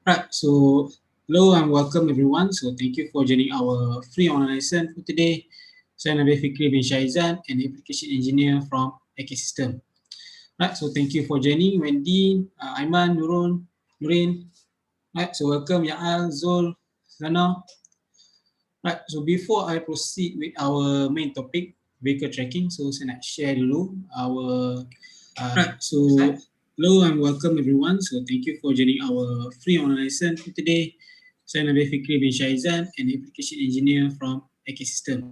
Right, so hello and welcome everyone. So thank you for joining our free online lesson for today. Saya Nabil Fikri bin Syaizan, an application engineer from ACadsystems. Right, so thank you for joining Wendy, Aiman, Nurin. Right, so welcome Ya'al, Zul, Sana. Right, so before I proceed with our main topic, vehicle tracking, so saya nak share dulu our hello and welcome everyone. So thank you for joining our free online lesson for today. Saya Nabil Fikri bin Syaizan, an application engineer from ACadsystems.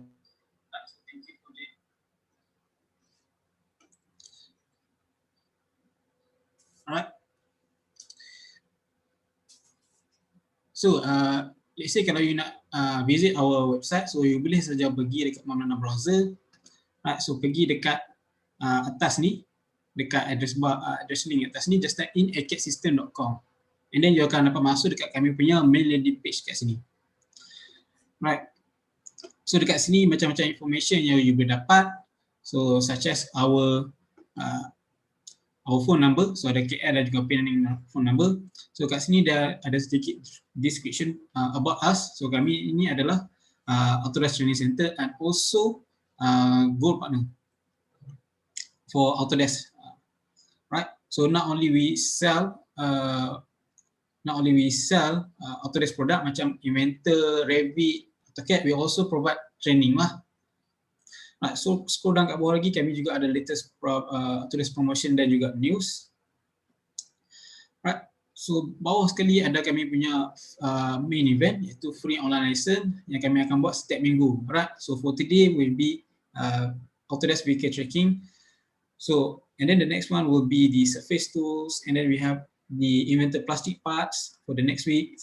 Alright. So let's say kalau you nak visit our website, so you boleh saja pergi dekat mana-mana browser. Right, so pergi dekat atas ni, dekat address bar, address link atas ni, just type in acadsystems.com, and then you akan dapat masuk dekat kami punya main landing page kat sini. Right, so dekat sini macam-macam information yang you boleh dapat, so such as our phone number, so ada KL dan juga Penang phone number. So kat sini ada sedikit description about us. So kami ini adalah Autodesk Training Center and also Gold Partner for Autodesk. Right, so not only we sell Autodesk product macam Inventor, Revit, AutoCAD, we also provide training lah. Right, so scroll down kat bawah lagi, kami juga ada latest Autodesk promotion dan juga news. Right, so bawah sekali ada kami punya main event, iaitu free online lesson yang kami akan buat setiap minggu. Right, so for today will be Autodesk Vehicle Tracking. So and then the next one will be the surface tools, and then we have the Inventor plastic parts for the next week,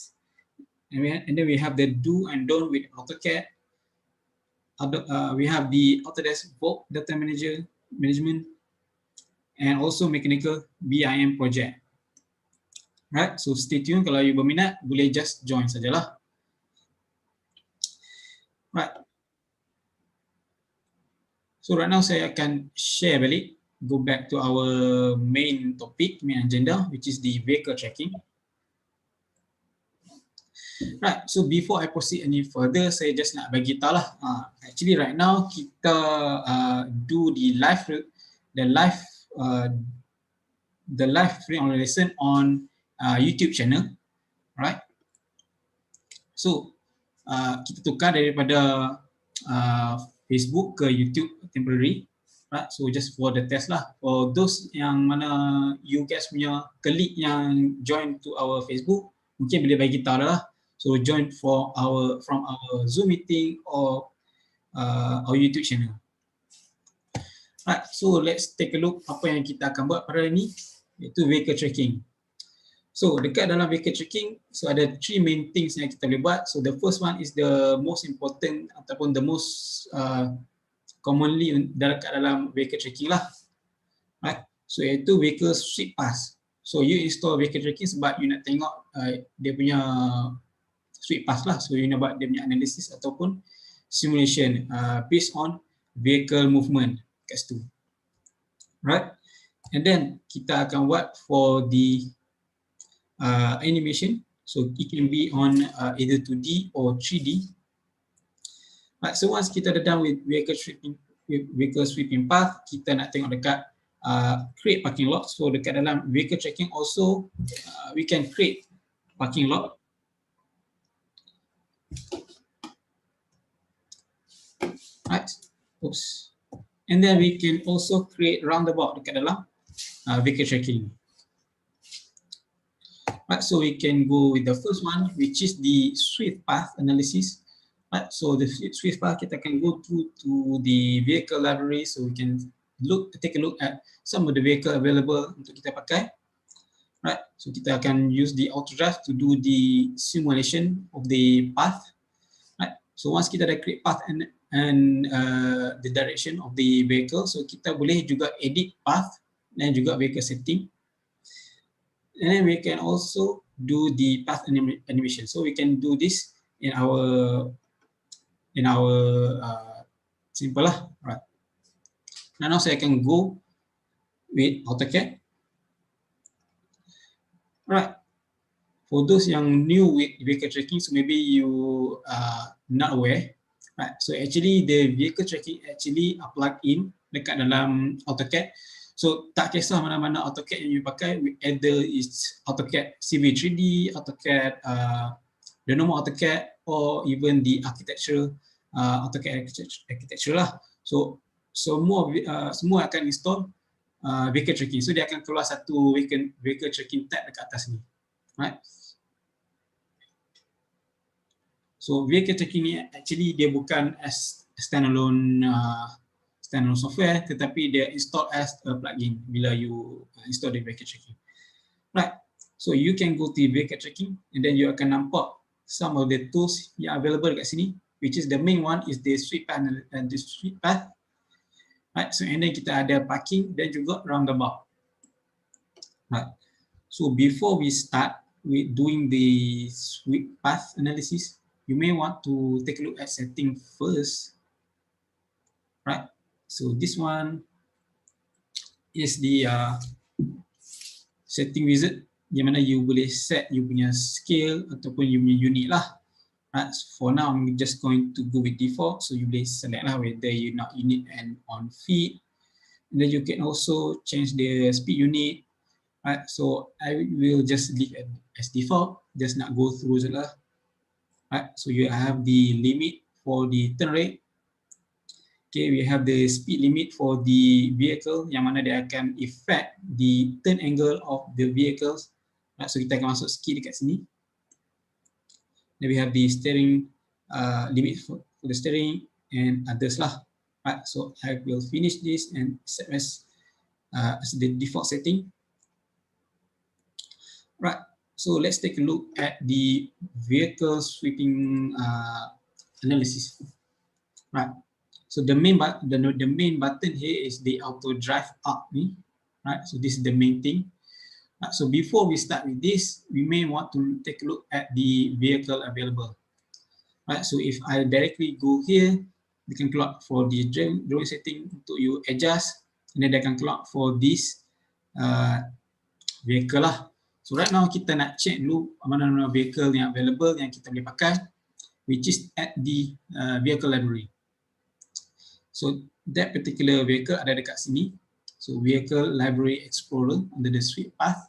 and then we have the do and don't with AutoCAD. We have the Autodesk Bulk Data Management, and also Mechanical BIM project. Right, so stay tuned. Kalau you berminat, boleh just join sajalah. Right. So right now saya akan share balik, go back to our main topic, main agenda, which is the vehicle tracking. Right, so before I proceed any further, saya just nak bagi tahu lah. Actually right now kita do the live free online lesson on YouTube channel, right? So kita tukar daripada Facebook ke YouTube temporary, right? So just for the test lah. For those yang mana you guys punya colleague yang join to our Facebook, mungkin boleh bagi tahu lah. So join from our Zoom meeting or our YouTube channel. Right, so let's take a look apa yang kita akan buat pada hari ini, iaitu vehicle tracking. So dekat dalam vehicle tracking, so ada three main things yang kita boleh buat. So the first one is the most important ataupun the most commonly dekat dalam vehicle tracking lah. Right, so iaitu vehicle sweep path. So you install vehicle tracking sebab you nak tengok dia punya sweep path lah. So you nak buat dia punya analysis ataupun simulation based on vehicle movement kat situ. Right, and then kita akan buat for the animation. So it can be on either 2D or 3D. Right, so once kita dah done with vehicle sweeping path, kita nak tengok dekat create parking lot. So dekat dalam vehicle tracking also we can create parking lot. Right, oops. And then we can also create roundabout dekat dalam vehicle tracking. Right, so we can go with the first one, which is the sweep path analysis. Right, so the sweep path kita can go to the vehicle library, so we can take a look at some of the vehicle available untuk kita pakai. Right, so kita akan use the Autodesk to do the simulation of the path. Right, so once kita dah create path and the direction of the vehicle, so kita boleh juga edit path dan juga vehicle setting. And then we can also do the path animation. So we can do this in our simple lah. Right, now saya akan go with AutoCAD. Right, for those yang new with vehicle tracking, so maybe you are not aware, right? So actually the vehicle tracking actually plug in dekat dalam AutoCAD. So tak kisah mana-mana AutoCAD yang you pakai, either it's AutoCAD Civil 3D, AutoCAD the normal AutoCAD, or even the architecture AutoCAD architecture lah. So semua akan install vehicle tracking. So dia akan keluar satu vehicle tracking tab dekat atas ni, right? So vehicle tracking ni actually dia bukan as standalone software, tetapi dia install as a plugin bila you install the vehicle tracking, right? So you can go to vehicle tracking and then you akan nampak some of the tools yang available kat sini, which is the main one is the sweep path and the sweep path, right? So and then kita ada parking dan juga roundabout, right? So before we start with doing the sweep path analysis, you may want to take a look at setting first, right? So this one is the setting wizard, yang mana you boleh set you punya scale ataupun you punya unit lah. Right? So for now, I'm just going to go with default. So you boleh select lah whether you nak unit and on feet. And then you can also change the speed unit. Right? So I will just leave it as default. Just nak go through je lah. Right? So you have the limit for the turn rate. Okay, we have the speed limit for the vehicle, yang mana dia akan affect the turn angle of the vehicles. Right, so kita akan masuk sikit dekat sini. Then we have the steering limit for the steering and others lah. Right, so I will finish this and set as the default setting. Right, so let's take a look at the vehicle sweeping analysis. Right. So the main button here is the auto drive up ni, right? So this is the main thing. Right, so before we start with this, we may want to take a look at the vehicle available. Right, so if I directly go here, you can keluar for the drawing setting untuk you adjust, and then dia akan keluar for this vehicle lah. So right now kita nak check dulu mana-mana vehicle yang available yang kita boleh pakai, which is at the vehicle library. So that particular vehicle ada dekat sini. So vehicle library explorer under the sweep path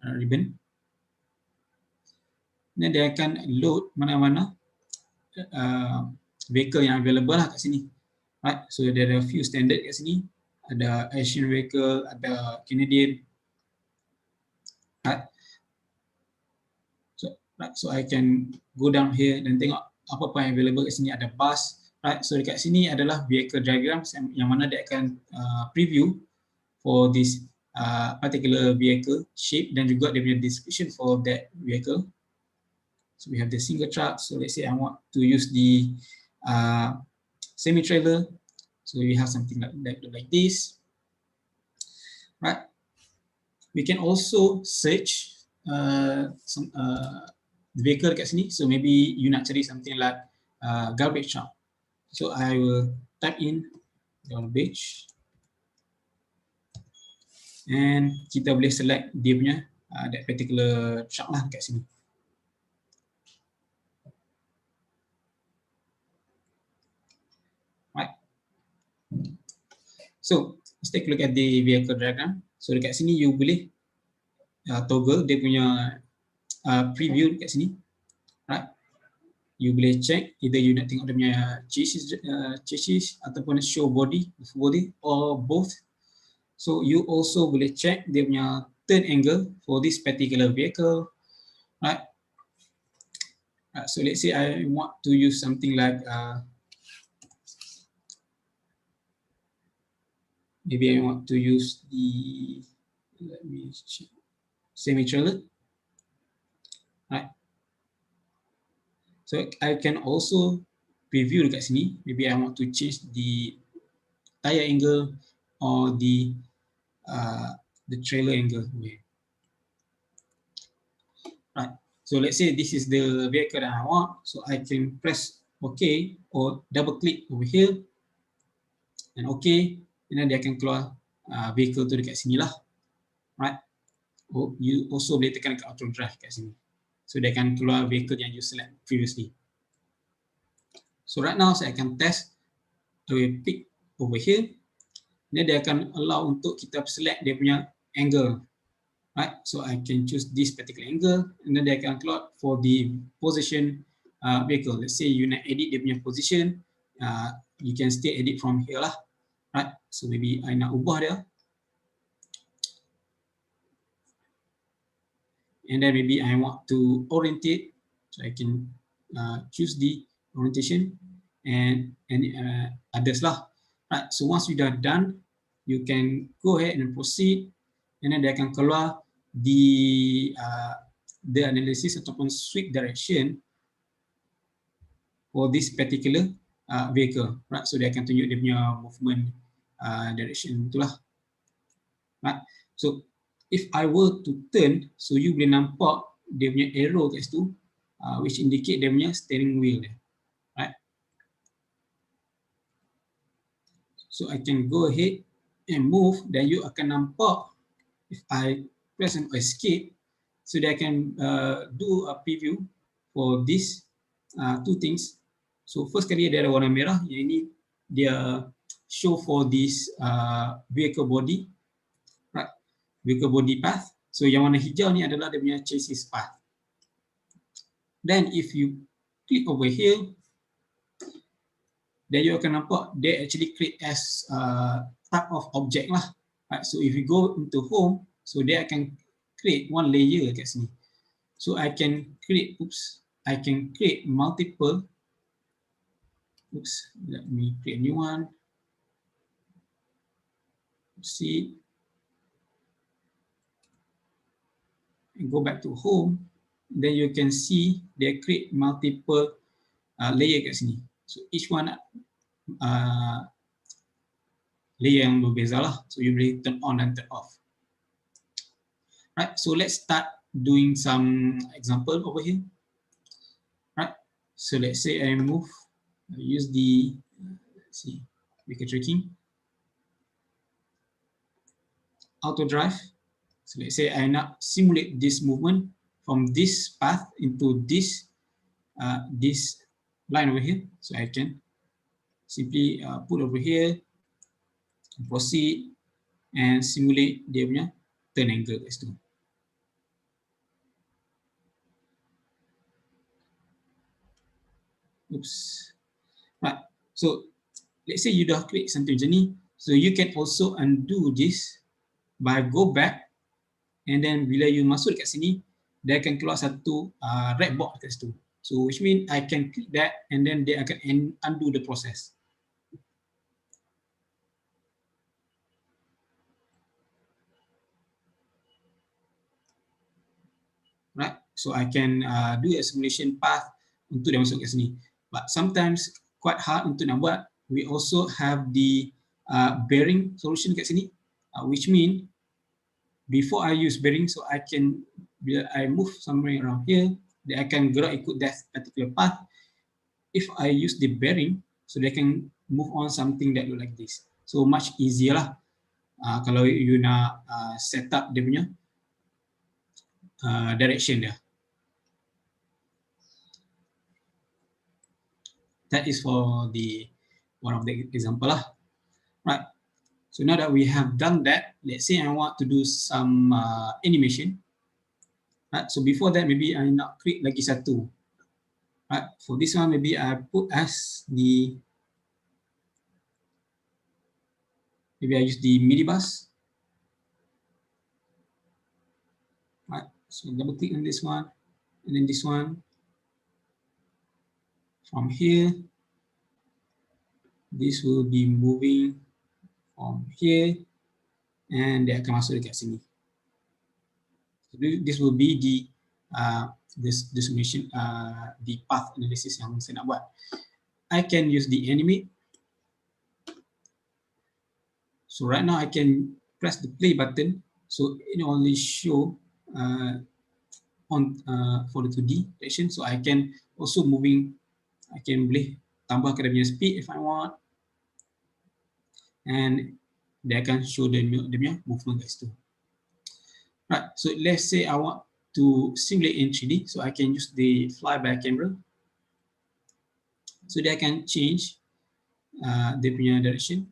ribbon. Then dia akan load mana-mana vehicle yang available lah kat sini. Right. So there are a few standard kat sini. Ada Asian vehicle, ada Canadian. Right. So I can go down here dan tengok apa-apa yang available kat sini. Ada bus. Right, so dekat sini adalah vehicle diagrams yang mana dia akan preview for this particular vehicle shape dan juga dia punya description for that vehicle. So we have the single truck. So let's say I want to use the semi-trailer. So we have something like this. Right. We can also search some vehicle dekat sini. So maybe you nak cari something like garbage truck. So I will type in garbage and kita boleh select dia punya that particular truck lah kat sini. Right. So let's take a look at the vehicle diagram. So dekat sini you boleh toggle dia punya preview dekat sini. Right. You boleh check either you nak tengok dia punya chassis ataupun show body or both. So you also boleh check dia punya turn angle for this particular vehicle, right? So let's say I want to use something like maybe I want to use the semi-trailer, right? So I can also preview dekat sini. Maybe I want to change the tire angle or the trailer angle. Right. So let's say this is the vehicle that I want. So I can press OK or double click over here and OK. And then dia akan keluar vehicle tu dekat sini lah. Right. You also boleh tekan dekat auto drive kat sini. So dia akan keluar vehicle yang you select previously. So right now saya akan test. I will pick over here. Dia akan allow untuk kita select dia punya angle. Right, so I can choose this particular angle, and then dia akan keluar for the position vehicle. Let's say you nak edit dia punya position, you can still edit from here lah. Right, so maybe I nak ubah dia, and then maybe I want to orientate, so I can choose the orientation and others lah. Right, so once you dah done, you can go ahead and proceed, and then dia akan keluar the analysis ataupun sweep direction for this particular vehicle, right? So dia akan tunjuk dia punya movement direction itulah, right? So if I were to turn, so you boleh nampak dia punya arrow kat situ, which indicate dia punya steering wheel dia, right? So I can go ahead and move, dan you akan nampak if I press and escape, so dia akan do a preview for this two things. So first kali dia ada warna merah, yang ini dia show for this vehicle body, right? Vehicle body path. So yang warna hijau ni adalah dia punya chassis path. Then if you click over here, then you akan nampak they actually create as type of object lah. Right? So if you go into home, so dia akan create one layer kat sini. So I can create, multiple. Let me create a new one. See, and go back to home. Then you can see they create multiple layer kat sini. So each one layer yang berbeza lah. So you boleh turn on and turn off. Right. So let's start doing some example over here. Right. So let's say I use the vehicle tracking, auto drive. So let's say I nak simulate this movement from this path into this line over here. So I can simply put over here, proceed, and simulate dia punya turn angle kat situ. Oops. Right. So let's say you dah create something macam ni, so you can also undo this by go back, and then bila you masuk dekat sini, dia akan keluar satu red box kat situ. So which mean I can click that, and then dia akan undo the process. Right, so I can do a simulation path untuk dia masuk kat sini. But sometimes quite hard untuk nak buat. We also have the bearing solution kat sini, which mean before I use bearing, so I can, bila I move somewhere around here, dia akan gerak ikut that particular path. If I use the bearing, so they can move on something that look like this. So much easier lah kalau you nak set up dia punya direction dia. That is for the one of the example lah. Right. So now that we have done that, let's say I want to do some animation. Right. So before that, maybe I nak create lagi satu. Right. For this one, maybe I put as the, maybe I use the minibus. Right. So double click on this one, and then this one. From here, this will be moving from here, and dia akan masuk dekat sini. So this will be the simulation, the path analysis yang saya nak buat. I can use the animate. So right now I can press the play button, so it only show on for the 2D direction. So I can also moving. I can boleh tambahkan dia punya speed if I want, and dia akan show dia punya movement kat situ. Right, so let's say I want to simulate in 3D. So I can use the flyby camera. So that I can change dia punya direction.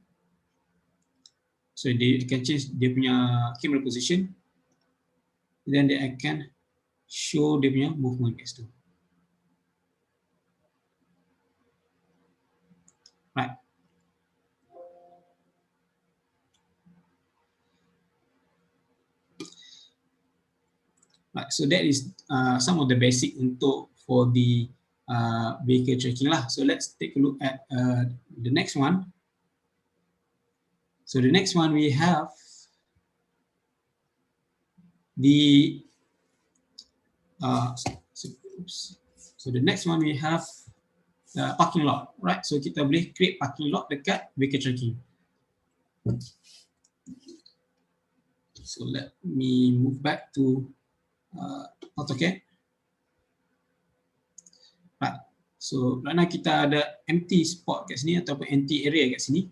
So they can change dia punya camera position. Then I can show dia punya movement kat situ. Right. Right. So that is some of the basic for the vehicle tracking lah. So let's take a look at the next one. So the next one we have the so the next one we have parking lot, right? So kita boleh create parking lot dekat vehicle tracking. So let me move back to AutoCAD. Right. So right now kita ada empty spot kat sini ataupun empty area kat sini.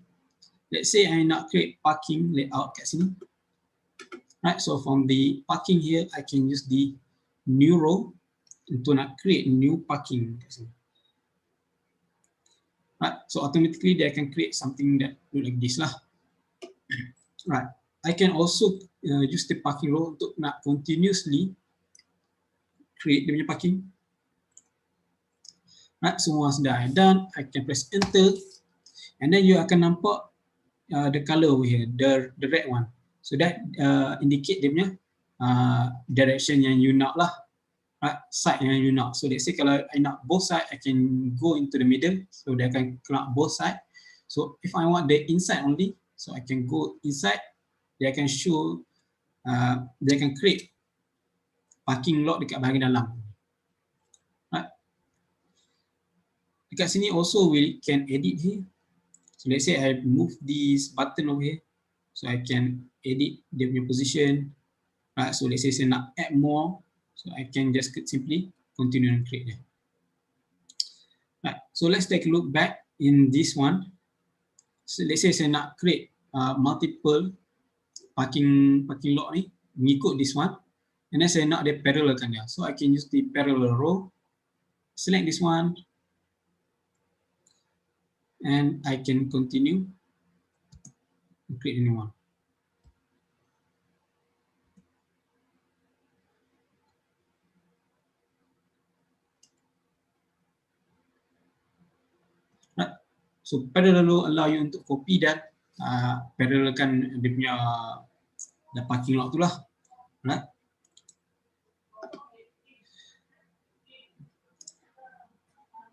Let's say I nak create parking layout kat sini. Right. So from the parking here, I can use the new row untuk nak create new parking kat sini. Right. So automatically they can create something that look like this lah. Right. I can also use the parking row untuk nak continuously create dia punya parking. Right, semua sudah done. I can press enter, and then you akan nampak the color over here, the red one. So that indicate dia punya direction yang you nak lah, right, side yang you nak. So let's say kalau I nak both side, I can go into the middle. So dia akan keluar both side. So if I want the inside only, so I can go inside. Dia akan show, dia akan create parking lot dekat bahagian dalam. Right. Dekat sini also we can edit here. So let's say I move this button over here. So I can edit dia punya position. Right. So let's say saya nak add more. So I can just simply continue and create there. Right. So let's take a look back in this one. So let's say saya nak create multiple parking lot ni mengikut this one, and then saya nak dia parallelkan dia. So I can use the parallel row, select this one, and I can continue and create a new one. Right. So parallel row allow you untuk copy dan parallelkan dia punya parking lot tu lah. Right.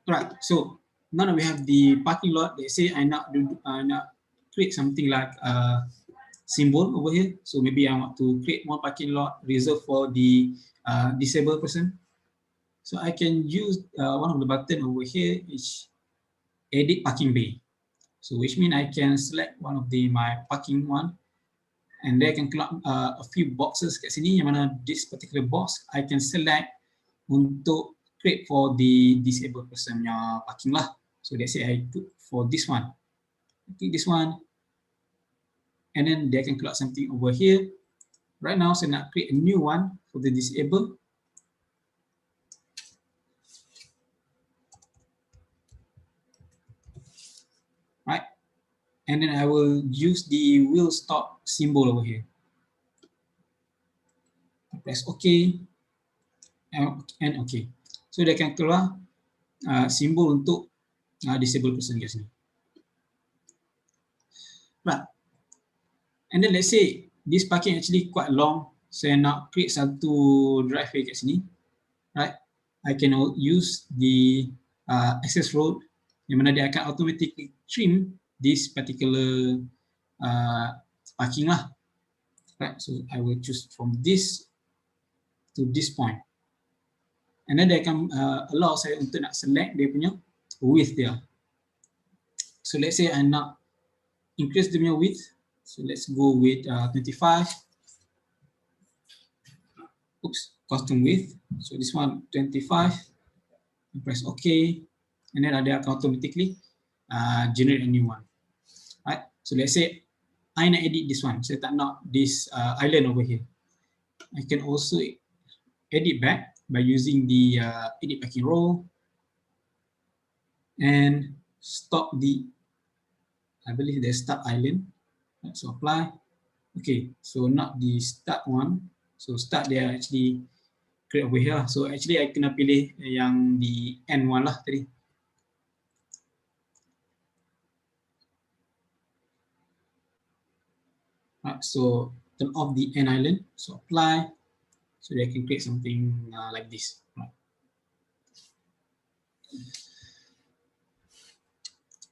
Right. So now that we have the parking lot, let's say I nak create something like a symbol over here. So maybe I want to create one parking lot reserved for the disabled person. So I can use one of the button over here is edit parking bay. So which means I can select one of my parking one, and there can keluar a few boxes kat sini, yang mana this particular box I can select untuk create for the disabled person punya parking lah. So let's say I put for this one, I click this one, and then there can keluar something over here. Right now saya nak create a new one for the disabled. Right, and then I will use the wheel stop symbol over here. Press OK and OK. So dia akan keluar simbol untuk disabled person kat sini. Right. And then let's say this parking actually quite long. Saya nak create satu driveway kat sini. Right. I can use the access road, yang mana dia akan automatically trim this particular parking lah. Right. So I will choose from this to this point. And then dia akan allow saya untuk nak select dia punya width dia. So let's say I nak increase the width. So let's go with 25. Oops, custom width. So this one 25. Press OK, and then dia akan automatically generate a new one. Right. So let's say I nak edit this one. Saya tak nak this island over here. I can also edit back by using the edit backing row and stop the, I believe the start island. So apply. Okay, so not the start one. So start dia actually create over here. So actually I kena pilih yang di end one lah tadi. Right, so turn off the end island. So apply. So they can create something like this. Right.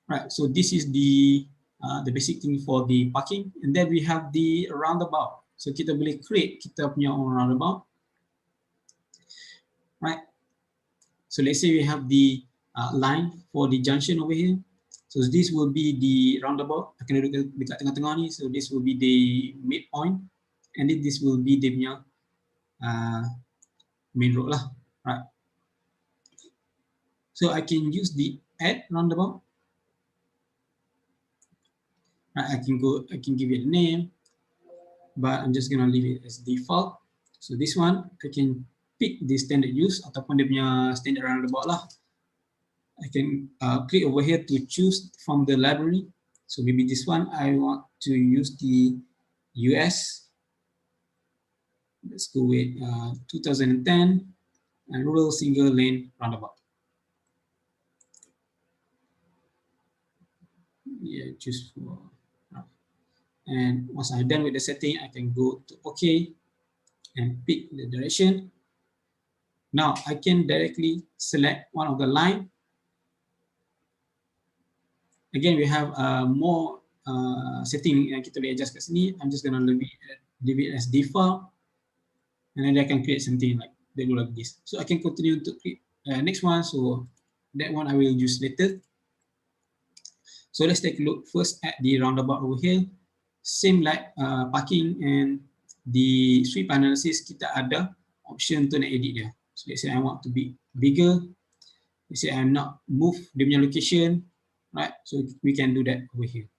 Right. So this is the basic thing for the parking, and then we have the roundabout. So kita boleh create kita punya own roundabout. Right. So let's say we have the line for the junction over here. So this will be the roundabout. Akan duduk dekat tengah-tengah ni. So this will be the midpoint, and then this will be the punya main road lah. Right. So I can use the add roundabout. Right. I can give it a name, but I'm just gonna leave it as default. So this one I can pick the standard use ataupun dia punya standard roundabout lah. I can click over here to choose from the library. So maybe this one I want to use the US. Let's go with 2010 and rural single lane roundabout. Yeah, choose for. And once I'm done with the setting, I can go to OK and pick the direction. Now I can directly select one of the line. Again, we have more setting yang kita boleh adjust kat sini. I'm just gonna leave it as default, and then I can create something like that like this. So I can continue to create next one. So that one I will use later. So let's take a look first at the roundabout over here. Same like parking and the sweep analysis, kita ada option untuk nak edit dia. So let's say I want to be bigger. Let's say I'm not move dia punya location, right? So we can do that over here.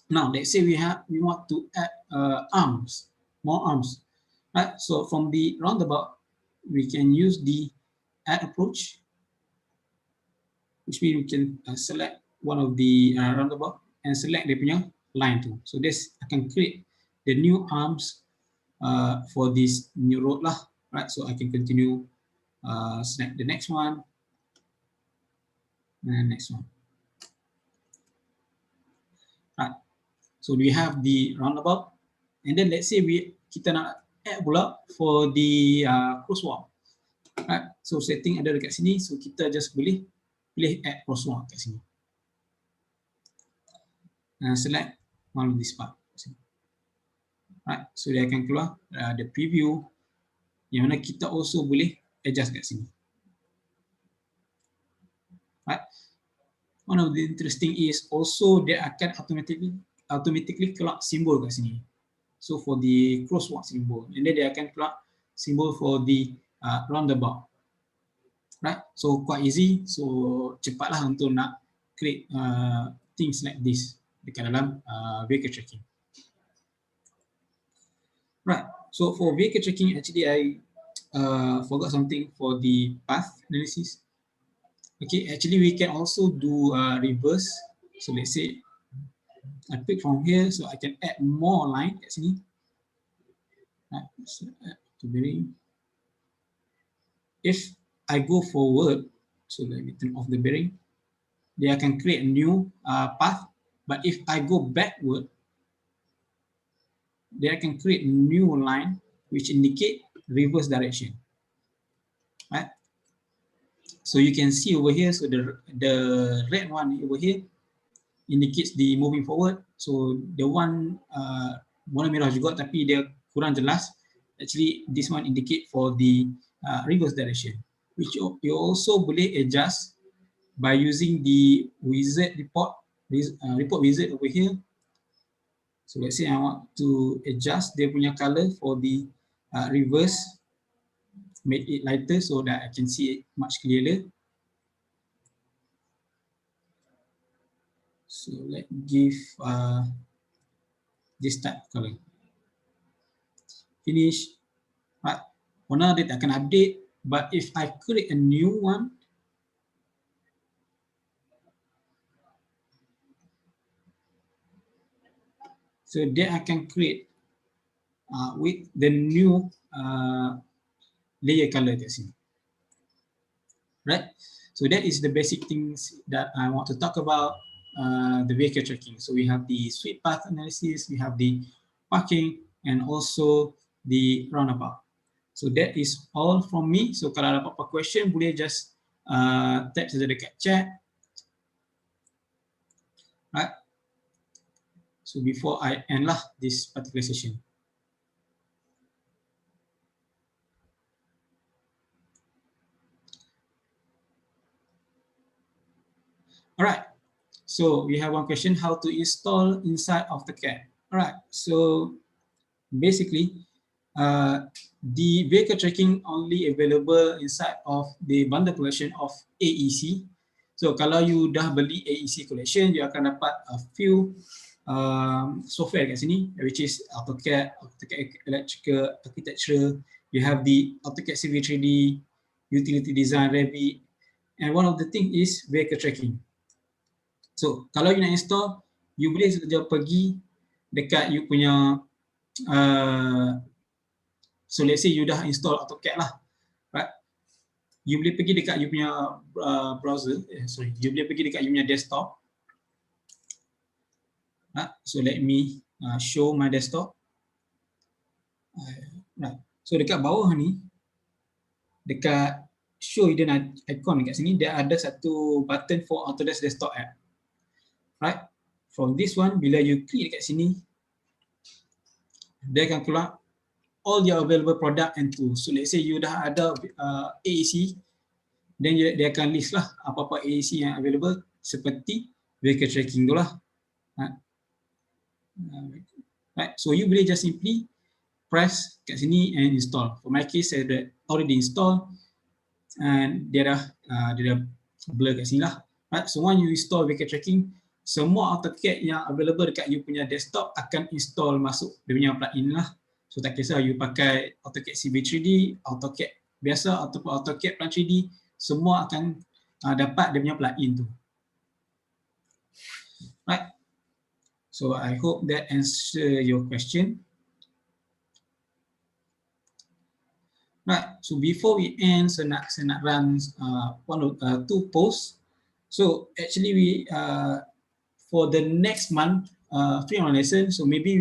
Now let's say we want to add arms, more arms, right? So from the roundabout, we can use the add approach, which means we can select one of the roundabout and select dia punya line tu. So this I can create the new arms for this new road lah, right? So I can continue select the next one and next one. Right. So we have the roundabout, and then let's say kita nak add pula for the crosswalk. Right. So setting ada dekat sini, so kita just boleh pilih add crosswalk kat sini. Select one of this part. Right. So dia akan keluar the preview yang mana kita also boleh adjust kat sini. Right. One of the interesting is also dia akan automatically keluar simbol kat sini. So for the crosswalk symbol, and then dia akan keluar symbol for the roundabout. Right. So quite easy. So cepatlah untuk nak create things like this dekat dalam vehicle tracking. Right. So for vehicle tracking, actually I forgot something for the path analysis. Okay, actually we can also do reverse. So let's say I pick from here, so I can add more line kat sini. Right. So add to bearing. If I go forward, so let me turn off the bearing. They can create a new path. But if I go backward, they can create a new line which indicate reverse direction. Right. So you can see over here, so the red one over here indicates the moving forward. So the one warna merah juga tapi dia kurang jelas. Actually, this one indicate for the reverse direction, which you also boleh adjust by using the wizard report wizard over here. So let's say I want to adjust dia punya color for the reverse, make it lighter so that I can see it much clearer. So let's give this type of color. Finish. Right. Warna dia tak akan update, but if I create a new one, so dia akan create with the new layer color kat sini. Right. So that is the basic things that I want to talk about the vehicle tracking. So we have the sweep path analysis, we have the parking, and also the roundabout. So that is all from me. So kalau ada apa-apa question, boleh just type saja dekat chat. Right. So before I end lah this particular session. Alright. So we have one question: how to install inside of the CAD. Alright. So basically, the vehicle tracking only available inside of the bundle collection of AEC. So kalau you dah beli AEC Collection, you akan dapat a few software kat sini, which is AutoCAD, AutoCAD Electrical, Architecture. You have the AutoCAD Civil 3D, Utility Design, Revit, and one of the thing is vehicle tracking. So kalau you nak install, you boleh saja pergi dekat you punya so let's say you dah install AutoCAD lah, right? You boleh pergi dekat you punya browser, you boleh pergi dekat you punya desktop. Right? So let me show my desktop. Right. So dekat bawah ni, dekat show hidden icon dekat sini, dia ada satu button for Autodesk Desktop App. Right? From this one, bila you klik dekat sini, dia akan keluar all your available product and tools. So let's say you dah ada AEC, then dia akan list lah apa-apa AEC yang available seperti vehicle tracking tu lah. Right. So you boleh just simply press kat sini and install. For my case, saya dah already install and dia dah blur kat sini lah. Right. So once you install vehicle tracking, semua AutoCAD yang available dekat you punya desktop akan install masuk dia punya plugin lah. So tak kisah you pakai AutoCAD Civil 3D, AutoCAD biasa ataupun AutoCAD Plan 3D, semua akan dapat dia punya plugin tu. Right. So I hope that answer your question. Right. So before we end, saya nak run two posts. So actually we for the next month free online lesson, so maybe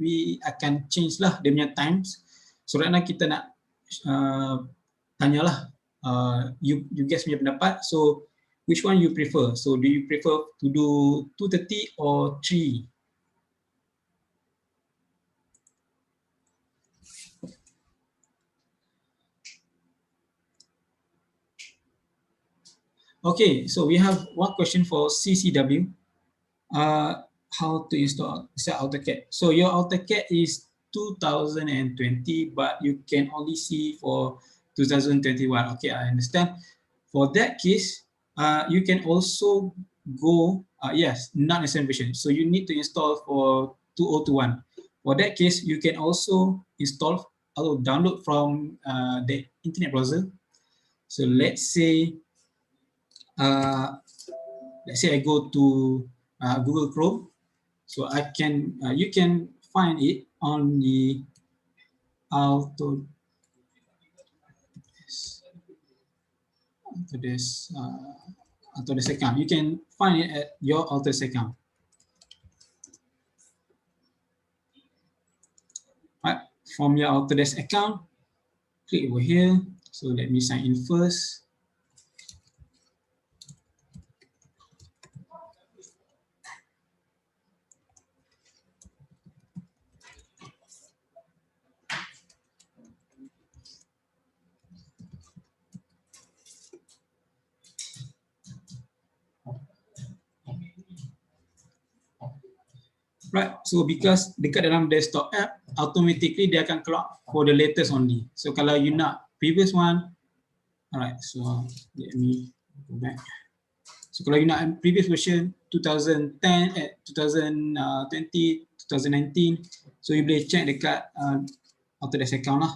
we akan change lah dia punya times. So right now kita nak tanyalah you guys punya pendapat. So which one you prefer? So do you prefer to do 2:30 or 3? Okay, so we have one question for CCW. How to install AutoCAD. So your AutoCAD is 2020, but you can only see for 2021. Okay, I understand. For that case, you can also go, yes, not necessary version. So you need to install for 2021. For that case, you can also install or download from the internet browser. So let's say I go to Google Chrome. So I can, you can find it on the Autodesk account. You can find it at your Autodesk account. Right, from your Autodesk account, click over here. So let me sign in first. Right, so because dekat dalam desktop app, automatically dia akan keluar for the latest only. So kalau you nak previous one, alright, so let me go back. So kalau you nak previous version 2010, 2020, 2019. So you boleh check dekat Autodesk account lah.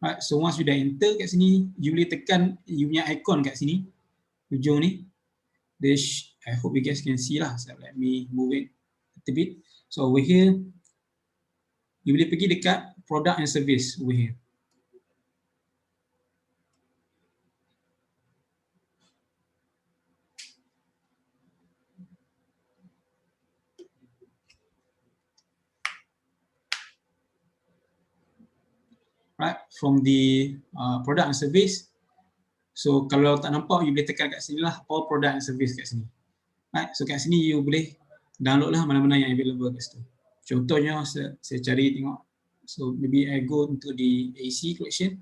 Right, so once you dah enter kat sini, you boleh tekan you punya icon kat sini, hujung ni. I hope you guys can see lah. So let me move it a little bit. So over here, you boleh pergi dekat product and service over here. Right, from the product and service. So kalau tak nampak, you boleh tekan kat sini lah, all product and service kat sini. Right, so kat sini you boleh download lah mana-mana yang available kat situ. Contohnya saya cari tengok. So maybe I go into the AEC Collection.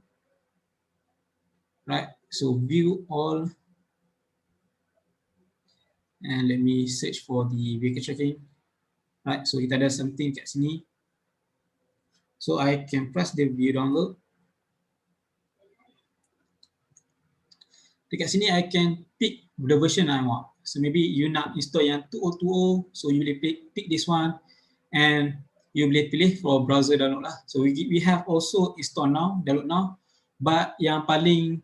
Right, so view all. And let me search for the vehicle tracking. Right, so kita ada something kat sini. So I can press the view download. Dekat sini I can pick the version I want. So maybe you nak install yang 2020, so you boleh pick this one, and you boleh pilih for browser download lah. So we have also install now, download now, but yang paling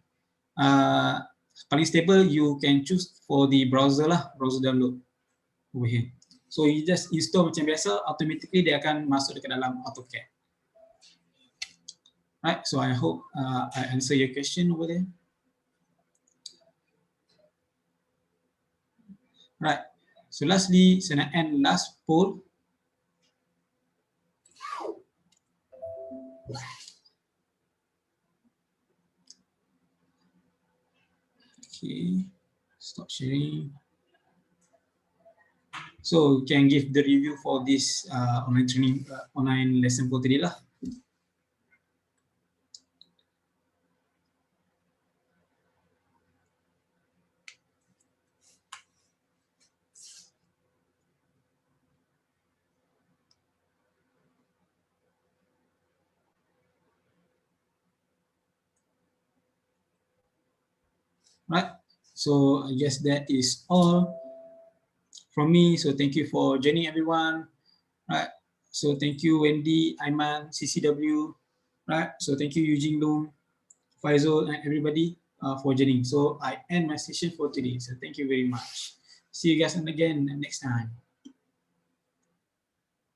stable you can choose for the browser lah, browser download over here. So you just install macam biasa, automatically dia akan masuk dekat dalam AutoCAD. Right, so I hope I answer your question over there. Right, so lastly, saya nak end last poll. Okay, stop sharing. So you can give the review for this online training, online lesson for today lah. Right, so I guess that is all from me. So thank you for joining everyone. Right, so thank you Wendy, Aiman, CCW. Right, so thank you Eugene Loom, Faisal, and everybody for joining. So I end my session for today. So thank you very much. See you guys again next time.